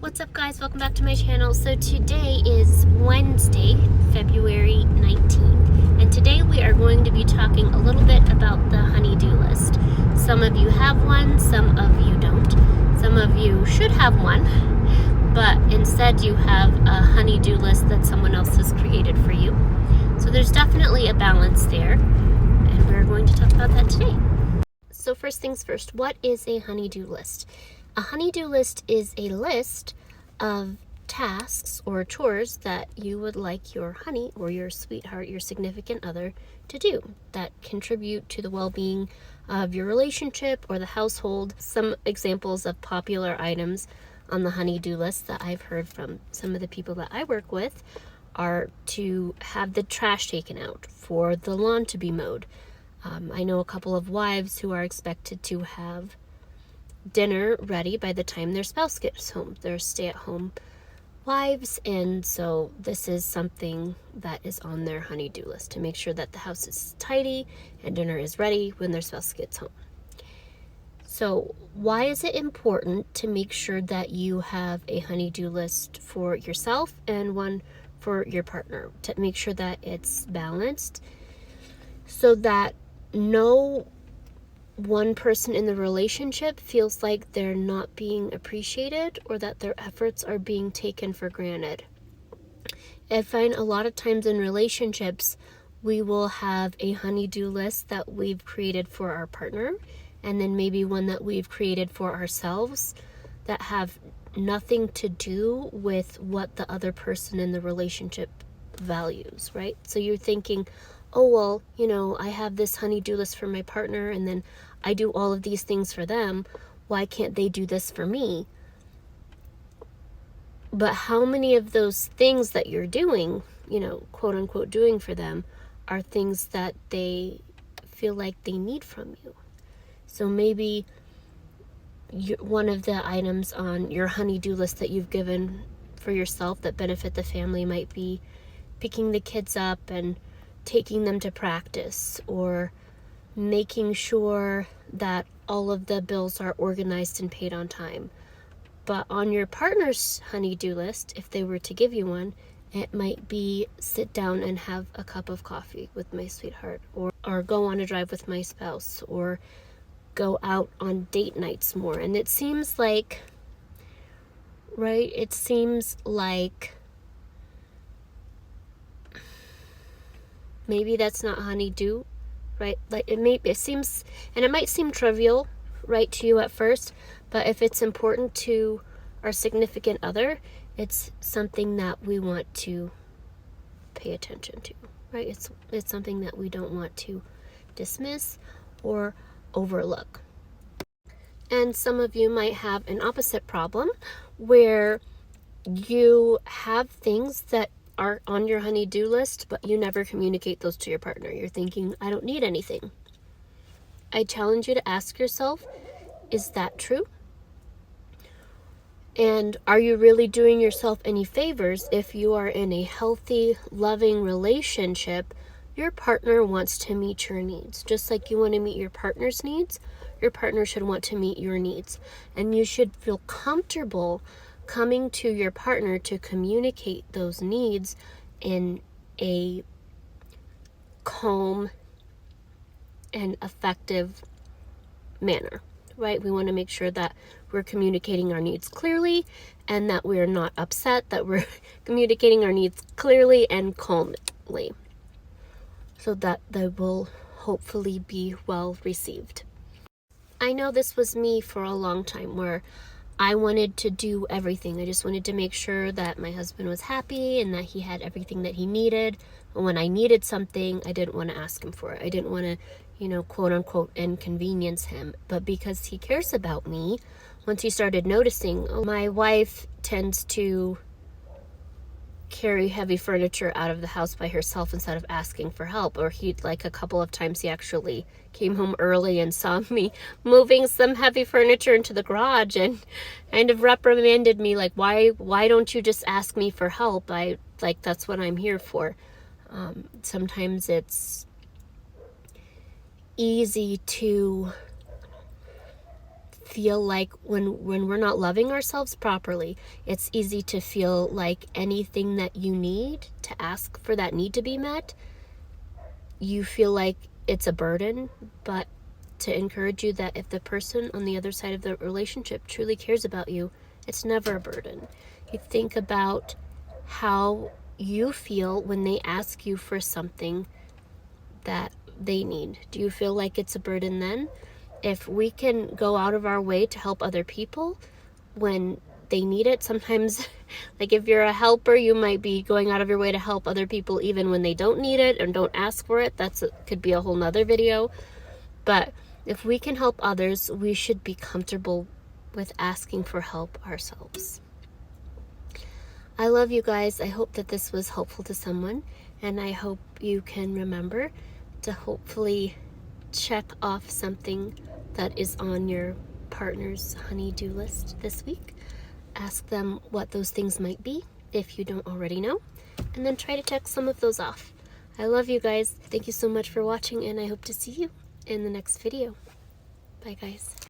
What's up, guys? Welcome back to my channel. So today is Wednesday, February 19th, and today we are going to be talking a little bit about the honey-do list. Some of you have one, some of you don't. Some of you should have one, but instead you have a honey-do list that someone else has created for you. So there's definitely a balance there, and we're going to talk about that today. So first things first, what is a honey-do list? A honey-do list is a list of tasks or chores that you would like your honey or your sweetheart, your significant other, to do that contribute to the well-being of your relationship or the household. Some examples of popular items on the honey-do list that I've heard from some of the people that I work with are to have the trash taken out, for the lawn to be mowed. I know a couple of wives who are expected to have dinner ready by the time their spouse gets home. They're stay-at-home wives, and so this is something that is on their honey-do list, to make sure that the house is tidy and dinner is ready when their spouse gets home. So why is it important to make sure that you have a honey-do list for yourself and one for your partner, to make sure that it's balanced so that no one person in the relationship feels like they're not being appreciated or that their efforts are being taken for granted? I find a lot of times in relationships, we will have a honey-do list that we've created for our partner, and then maybe one that we've created for ourselves that have nothing to do with what the other person in the relationship values, right? So you're thinking, oh, well, I have this honey-do list for my partner, and then I do all of these things for them. Why can't they do this for me? But how many of those things that you're doing, quote unquote, doing for them, are things that they feel like they need from you? So maybe one of the items on your honey-do list that you've given for yourself that benefit the family might be picking the kids up and taking them to practice, or making sure that all of the bills are organized and paid on time. But on your partner's honey-do list, if they were to give you one, it might be sit down and have a cup of coffee with my sweetheart, or go on a drive with my spouse, or go out on date nights more. And it seems like, right, maybe that's not honey-do, right? Like it seems, and it might seem trivial, right, to you at first, but if it's important to our significant other, it's something that we want to pay attention to, right? It's something that we don't want to dismiss or overlook. And some of you might have an opposite problem where you have things that are on your honey-do list, but you never communicate those to your partner. You're thinking, I don't need anything. I challenge you to ask yourself, is that true? And are you really doing yourself any favors if you are in a healthy, loving relationship? Your partner wants to meet your needs. Just like you want to meet your partner's needs, your partner should want to meet your needs. And you should feel comfortable coming to your partner to communicate those needs in a calm and effective manner, right? We want to make sure that we're communicating our needs clearly and that we're not upset, that we're communicating our needs clearly and calmly, so that they will hopefully be well received. I know this was me for a long time, where I wanted to do everything. I just wanted to make sure that my husband was happy and that he had everything that he needed. And when I needed something, I didn't want to ask him for it. I didn't want to, quote unquote, inconvenience him. But because he cares about me, once he started noticing, oh, my wife tends to carry heavy furniture out of the house by herself instead of asking for help. Or a couple of times he actually came home early and saw me moving some heavy furniture into the garage and kind of reprimanded me, like, why don't you just ask me for help? That's what I'm here for. Sometimes it's easy to feel like when we're not loving ourselves properly, it's easy to feel like anything that you need to ask for that need to be met, you feel like it's a burden. But to encourage you that if the person on the other side of the relationship truly cares about you, it's never a burden. You think about how you feel when they ask you for something that they need. Do you feel like it's a burden then? If we can go out of our way to help other people when they need it, sometimes, like if you're a helper, you might be going out of your way to help other people even when they don't need it and don't ask for it. Could be a whole nother video. But if we can help others, we should be comfortable with asking for help ourselves. I love you guys. I hope that this was helpful to someone, and I hope you can remember to hopefully check off something that is on your partner's honey-do list this week. Ask them what those things might be if you don't already know, and then try to check some of those off. I love you guys. Thank you so much for watching, and I hope to see you in the next video. Bye, guys.